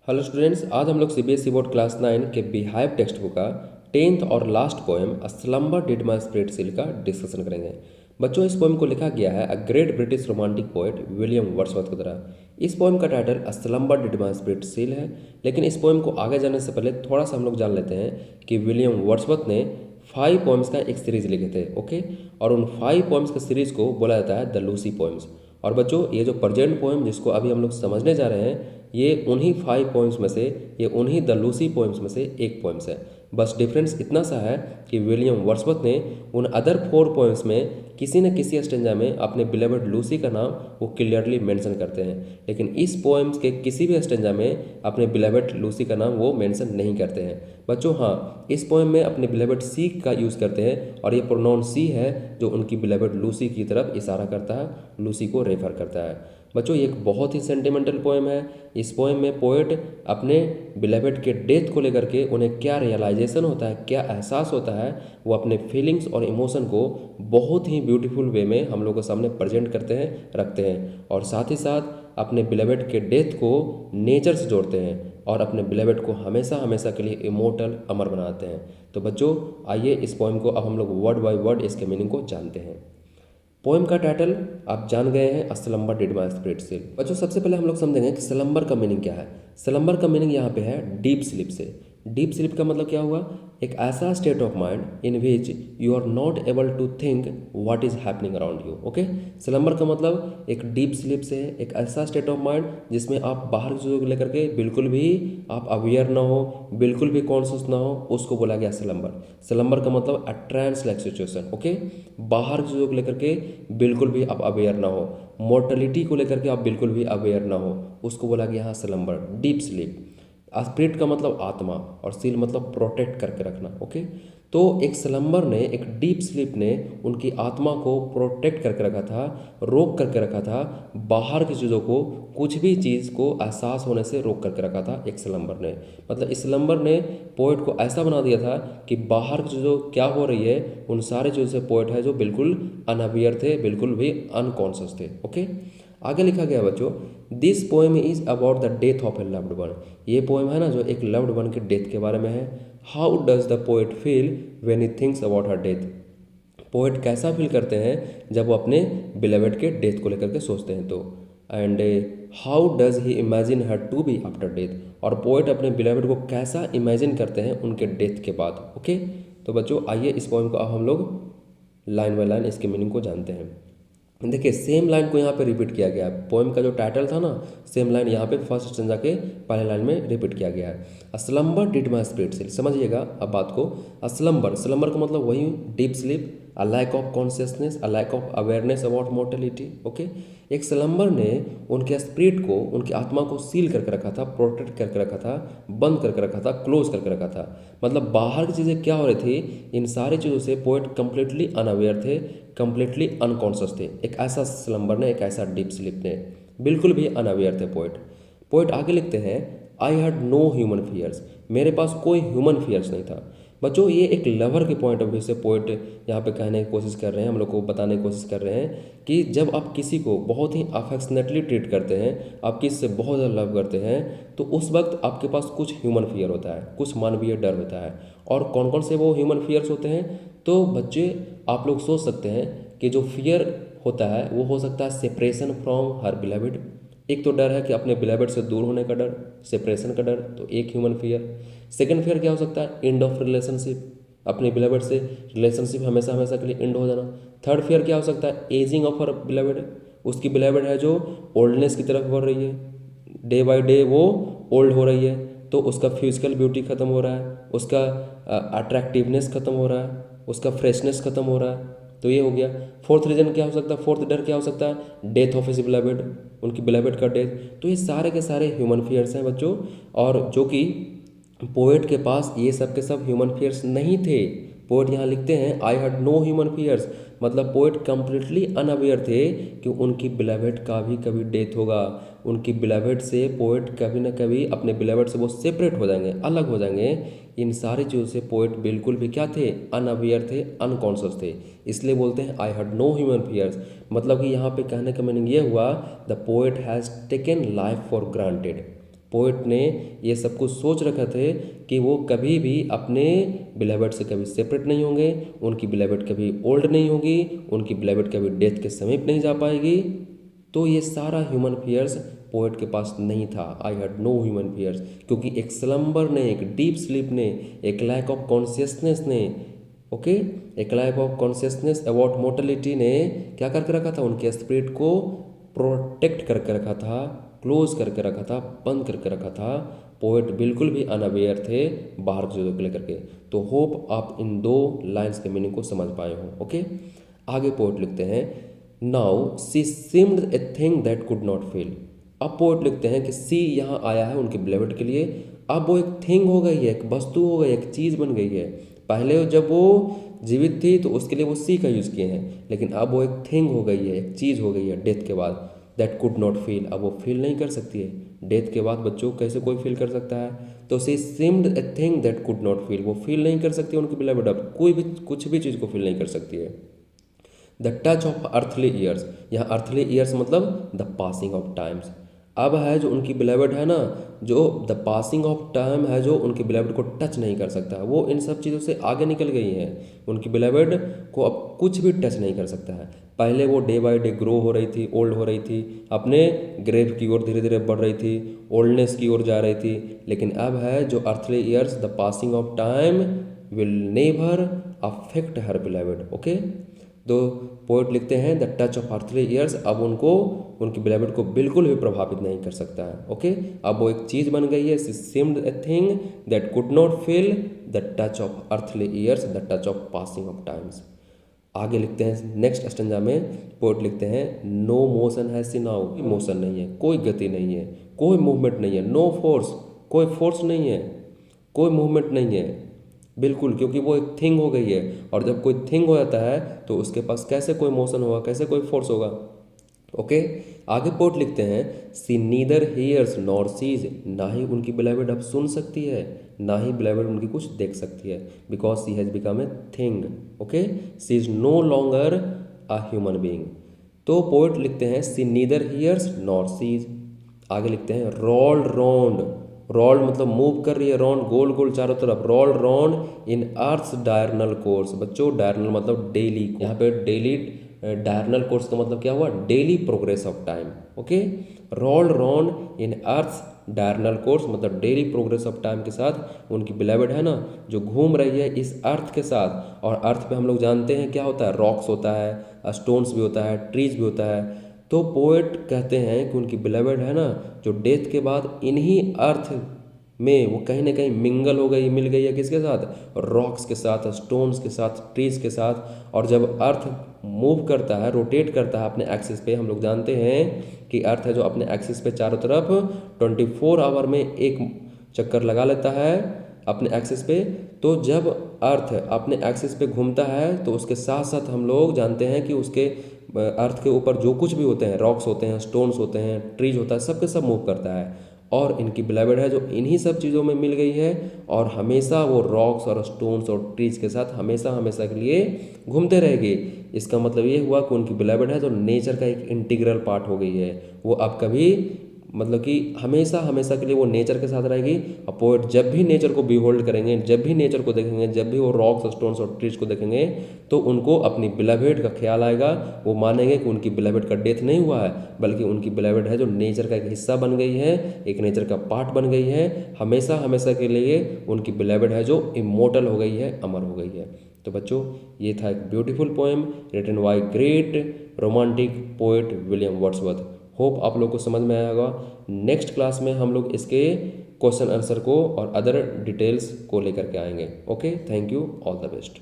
Hello students, आज हम लोग सीबीएसई बोर्ड क्लास 9 के बिहाइव टेक्स्ट बुक का 10th और last poem a slumber did my spirit seal का डिस्कशन करेंगे। बच्चों, इस पोएम को लिखा गया है a great British romantic poet William Wordsworth के द्वारा। इस पोएम का title a slumber did my spirit seal है। लेकिन इस पोएम को आगे जाने से पहले थोड़ा सा हम लोग जान लेते हैं कि विलियम वर्ड्सवर्थ ने 5 पोएम्स का एक सीरीज लिखे थे। ओके, और उन 5 पोएम्स के सीरीज को बोला जाता है द लूसी पोएम्स। और बच्चों, ये जो प्रेजेंट पोएम जिसको अभी हम लोग समझने जा रहे हैं, ये उन्हीं 5 पोएम्स में से, ये उन्हीं द लूसी पोएम्स में से एक पोएम्स है। बस डिफरेंस इतना सा है कि विलियम वर्ड्सवर्थ ने उन अदर 4 पोएम्स में किसी न किसी स्टेंजा में अपने बिलेवेड लूसी का नाम वो क्लियरली मेंशन करते हैं, लेकिन इस पोएम्स के किसी भी स्टेंजा में अपने बिलेवेड लूसी का नाम वो मेंशन नहीं करते हैं। बच्चों हाँ, इस पोएम में अपने बिलेवेड सी का यूज़ करते हैं और ये प्रोनाउन सी है जो उनकी बिलेवेड लूसी की तरफ इशारा करता है, लूसी को रेफर करता है। बच्चों, ये एक बहुत ही सेंटिमेंटल पोएम है। इस पोएम में पोएट अपने बिलेवेड के डेथ को लेकर के उन्हें क्या रियलाइजेशन होता है, क्या एहसास होता है, वो अपने फीलिंग्स और इमोशन को बहुत ही ब्यूटीफुल वे में हम लोगों के सामने प्रेजेंट करते हैं, रखते हैं, और साथ ही साथ अपने बिलेवेड के डेथ को नेचर से जोड़ते हैं और अपने बिलेवेड को हमेशा हमेशा के लिए इमोर्टल, अमर बनाते हैं। तो बच्चों, आइए इस पोएम को अब हम लोग वर्ड बाय वर्ड इसके मीनिंग को जानते हैं। पोएम का टाइटल आप जान गए हैं, a slumber did my spirit seal. बच्चों, सबसे पहले हम लोग समझेंगे कि स्लम्बर का मीनिंग क्या है। स्लम्बर का मीनिंग यहाँ पे है डीप स्लीप से। डीप स्लीप का मतलब क्या हुआ? एक ऐसा state of mind in which you are not able to think what is happening around you. Okay, slumber का मतलब एक डीप स्लीप से है, एक ऐसा स्टेट ऑफ माइंड जिसमें आप बाहर की चीज़ों को लेकर के बिल्कुल भी आप अवेयर ना हो, बिल्कुल भी कॉन्शियस ना हो, उसको बोला गया स्लम्बर। स्लम्बर का मतलब a trance like situation. Okay, बाहर की चीज़ों को लेकर के बिल्कुल भी आप अवेयर ना हो, मोर्टलिटी को लेकर के आप बिल्कुल भी अवेयर ना हो, उसको बोला गया यहाँ स्लम्बर, डीप स्लीप। स्पिरिट का मतलब आत्मा और सील मतलब प्रोटेक्ट करके रखना। ओके, तो एक स्लम्बर ने, एक डीप स्लीप ने उनकी आत्मा को प्रोटेक्ट करके रखा था, रोक करके रखा था, बाहर की चीज़ों को, कुछ भी चीज़ को एहसास होने से रोक करके रखा था एक स्लम्बर ने। मतलब इस स्लम्बर ने पोएट को ऐसा बना दिया था कि बाहर की चीज़ों क्या हो रही है उन सारे चीज़ों से पोएट है जो बिल्कुल अनअवेयर थे, बिल्कुल भी अनकॉन्शियस थे। ओके, आगे लिखा गया बच्चों, this poem is about the death of A loved one. ये पोएम है ना जो एक लव्ड वन के डेथ के बारे में है। How does the poet feel when he thinks about her death. Poet कैसा फील करते हैं जब वो अपने बिलेवेड के डेथ को लेकर के सोचते हैं तो। And how does he imagine her to be after death. और पोएट अपने बिलेवेड को कैसा इमेजिन करते हैं उनके डेथ के बाद। ओके, तो बच्चों आइए इस पोएम को अब हम लोग लाइन बाय लाइन इसके मीनिंग को जानते हैं। देखिए, सेम लाइन को यहाँ पे रिपीट किया गया है। पोएम का जो टाइटल था ना, सेम लाइन यहाँ पे फर्स्ट स्टेंजा के पहले लाइन में रिपीट किया गया है। A slumber did my spirit seal. समझिएगा अब बात को। अ स्लम्बर, स्लम्बर का मतलब वही deep sleep, a lack of consciousness, a lack of awareness about mortality. Okay, एक स्लम्बर ने उनके स्पिरिट को, उनकी आत्मा को सील करके रखा था, प्रोटेक्ट करके रखा था, बंद करके रखा था, क्लोज करके रखा था। मतलब बाहर की चीज़ें क्या हो रही थी, इन सारी चीज़ों से पोएट कंप्लीटली अनअवेयर थे, कंप्लीटली अनकॉन्शियस थे। एक ऐसा स्लम्बर ने, एक ऐसा डीप स्लीप ने, बिल्कुल भी अनअवेयर थे पोएट। पोएट आगे लिखते हैं, I had no human fears. मेरे पास कोई ह्यूमन फियर्स नहीं था। बच्चों, ये एक लवर के पॉइंट ऑफ व्यू से पोएट यहाँ पे कहने की कोशिश कर रहे हैं, हम लोग को बताने की कोशिश कर रहे हैं कि जब आप किसी को बहुत ही अफेक्शनेटली ट्रीट करते हैं, आप किसी से बहुत ज़्यादा लव करते हैं, तो उस वक्त आपके पास कुछ ह्यूमन फियर होता है, कुछ मानवीय डर होता है। और कौन कौन से वो ह्यूमन फियर्स होते हैं? तो बच्चे, आप लोग सोच सकते हैं कि जो फियर होता है वो हो सकता है सेपरेशन फ्रॉम हर बिलेवेड। एक तो डर है कि अपने बिलेवेड से दूर होने का डर, सेपरेशन का डर, तो एक ह्यूमन फियर। सेकंड फियर क्या हो सकता है? एंड ऑफ रिलेशनशिप, अपने बिलेवेड से रिलेशनशिप हमेशा हमेशा के लिए एंड हो जाना। थर्ड फियर क्या हो सकता है? एजिंग ऑफ हर बिलेवेड, उसकी बिलेवेड है जो ओल्डनेस की तरफ बढ़ रही है, डे बाय डे वो ओल्ड हो रही है, तो उसका फिजिकल ब्यूटी खत्म हो रहा है, उसका अट्रैक्टिवनेस खत्म हो रहा है, उसका फ्रेशनेस खत्म हो रहा है। तो ये हो गया। फोर्थ रीजन क्या हो सकता है? फोर्थ डर क्या हो सकता है? डेथ ऑफ हिज बिलेवेड, उनकी बिलेवेड का डेथ। तो ये सारे के सारे ह्यूमन फियर्स हैं बच्चों, और जो कि पोएट के पास ये सब के सब ह्यूमन फियर्स नहीं थे। पोएट यहाँ लिखते हैं, I had no human fears. मतलब पोएट कंप्लीटली अनअवेयर थे कि उनकी बिलेवेड का भी कभी डेथ होगा, उनकी बिलेवेड से पोएट कभी ना कभी अपने बिलेवेड से वो सेपरेट हो जाएंगे, अलग हो जाएंगे। इन सारी चीज़ों से पोएट बिल्कुल भी क्या थे? अनअवेयर थे, अनकॉन्शियस थे। इसलिए बोलते हैं I had no human fears. मतलब कि यहाँ पे कहने का मीनिंग ये हुआ, the poet has taken life for granted. Poet ने ये सब कुछ सोच रखे थे कि वो कभी भी अपने बिलेवेड से कभी सेपरेट नहीं होंगे, उनकी बिलेवेड कभी ओल्ड नहीं होगी, उनकी बिलेवेड कभी डेथ के समीप नहीं जा पाएगी। तो ये सारा ह्यूमन फियर्स पोएट के पास नहीं था। I had no human fears, क्योंकि एक स्लम्बर ने, एक डीप स्लीप ने, एक लैक ऑफ कॉन्शियसनेस ने, ओके, एक lack of consciousness about mortality ने क्या करके रखा था, उनके स्पिरिट को प्रोटेक्ट करके रखा था, क्लोज करके रखा था, बंद करके रखा था। पोएट बिल्कुल भी अनअवेयर थे बाहर की चीज़ों को लेकर के। तो होप आप इन 2 लाइन्स के मीनिंग को समझ पाए हो। ओके, आगे पोएट लिखते हैं, now see seemed a thing that could not feel. अब पोएट लिखते हैं कि सी यहाँ आया है उनके बिलेवेड के लिए, अब वो एक थिंग हो गई है, एक वस्तु हो गई, एक चीज़ बन गई है। पहले जब वो जीवित थी तो उसके लिए वो सी का यूज़ किए हैं, लेकिन अब वो एक थिंग हो गई है, एक चीज़ हो गई है डेथ के बाद, दैट कुड नॉट फील। अब वो फील नहीं कर सकती है। डेथ के बाद बच्चों कैसे कोई फील कर सकता है? तो she seemed a thing that could not feel, वो फील नहीं कर सकती उनकी बिलेवेड, अब कोई भी कुछ भी चीज़ को फील नहीं कर सकती है। The touch of earthly years, यहाँ अर्थली ईयर्स मतलब द पासिंग ऑफ टाइम्स। अब है जो उनकी बिलेवेड है ना, जो द पासिंग ऑफ टाइम है, जो उनकी बिलेवेड को टच नहीं कर सकता है, वो इन सब चीज़ों से आगे निकल गई है। उनकी बिलेवेड को अब कुछ भी टच नहीं कर सकता है। पहले वो डे बाय डे ग्रो हो रही थी, ओल्ड हो रही थी, अपने ग्रेव की ओर धीरे धीरे बढ़ रही थी, ओल्डनेस की ओर जा रही थी। लेकिन अब है जो earthly years, the passing of time will never affect her beloved. Okay, तो पोएट लिखते हैं the touch of earthly years, अब उनको, उनकी बिलेवेड को बिल्कुल भी प्रभावित नहीं कर सकता है। ओके, अब वो एक चीज़ बन गई है, she seemed a thing that could not feel the touch of earthly years, the touch of passing of times. आगे लिखते हैं नेक्स्ट स्टेंजा में पोएट लिखते हैं, नो मोशन है सी नाउ, मोशन नहीं है, कोई गति नहीं है, कोई मूवमेंट नहीं है, नो फोर्स, कोई फोर्स नहीं है, कोई मूवमेंट नहीं है बिल्कुल, क्योंकि वो एक थिंग हो गई है। और जब कोई थिंग हो जाता है तो उसके पास कैसे कोई मोशन होगा, कैसे कोई फोर्स होगा। ओके, आगे पोएट लिखते हैं, she neither hears nor seize, ना ही उनकी बिलेवेड अब सुन सकती है, ना ही बिलेवेड उनकी कुछ देख सकती है, because she has become a thing. Okay, she is no longer a human being. तो पोएट लिखते हैं, she neither hears nor sees. आगे लिखते हैं, रोल्ड राउंड, रोल्ड मतलब मूव कर रही है, राउंड गोल गोल चारों तरफ, rolled round in earth's diurnal course. बच्चों डायरनल मतलब डेली, यहाँ पे डेली, डायरनल कोर्स का मतलब क्या हुआ, daily progress of time. Okay, rolled round in earth's diurnal course मतलब डेली प्रोग्रेस ऑफ टाइम के साथ उनकी बिलेवेड है ना, जो घूम रही है इस अर्थ के साथ। और अर्थ पे हम लोग जानते हैं क्या होता है, रॉक्स होता है, स्टोन्स भी होता है, ट्रीज भी होता है। तो पोएट कहते हैं कि उनकी बिलेवेड है ना, जो डेथ के बाद इन्हीं अर्थ में वो कहीं ना कहीं मिंगल हो गई, मिल गई है किसके साथ, रॉक्स के साथ, स्टोन्स के साथ, ट्रीज के साथ। और जब अर्थ मूव करता है, रोटेट करता है अपने एक्सिस पे, हम लोग जानते हैं कि अर्थ है जो अपने एक्सिस पे चारों तरफ 24 आवर में एक चक्कर लगा लेता है अपने एक्सिस पे। तो जब अर्थ अपने एक्सिस पे घूमता है तो उसके साथ साथ हम लोग जानते हैं कि उसके अर्थ के ऊपर जो कुछ भी होते हैं, रॉक्स होते हैं, स्टोन्स होते हैं, ट्रीज होता है, सब के सब मूव करता है। और इनकी बिलेवेड है जो इन्हीं सब चीज़ों में मिल गई है और हमेशा वो रॉक्स और स्टोन्स और ट्रीज के साथ हमेशा हमेशा के लिए घूमते रहेगी। इसका मतलब ये हुआ कि उनकी बिलेवेड है जो नेचर का एक इंटीग्रल पार्ट हो गई है। वो अब कभी मतलब कि हमेशा हमेशा के लिए वो नेचर के साथ रहेगी। और पोएट जब भी नेचर को बिहोल्ड करेंगे, जब भी नेचर को देखेंगे, जब भी वो रॉक्स, स्टोन्स और ट्रीज को देखेंगे तो उनको अपनी बिलेवेड का ख्याल आएगा। वो मानेंगे कि उनकी बिलेवेड का डेथ नहीं हुआ है, बल्कि उनकी बिलेवेड है जो नेचर का एक हिस्सा बन गई है, एक नेचर का पार्ट बन गई है। हमेशा हमेशा के लिए उनकी बिलेवेड है जो इमोर्टल हो गई है, अमर हो गई है। तो बच्चों ये था एक beautiful poem written by great romantic poet William Wordsworth. Hope आप लोग को समझ में आया होगा। नेक्स्ट क्लास में हम लोग इसके क्वेश्चन आंसर को और अदर डिटेल्स को लेकर के आएंगे। Okay, thank you, all the best.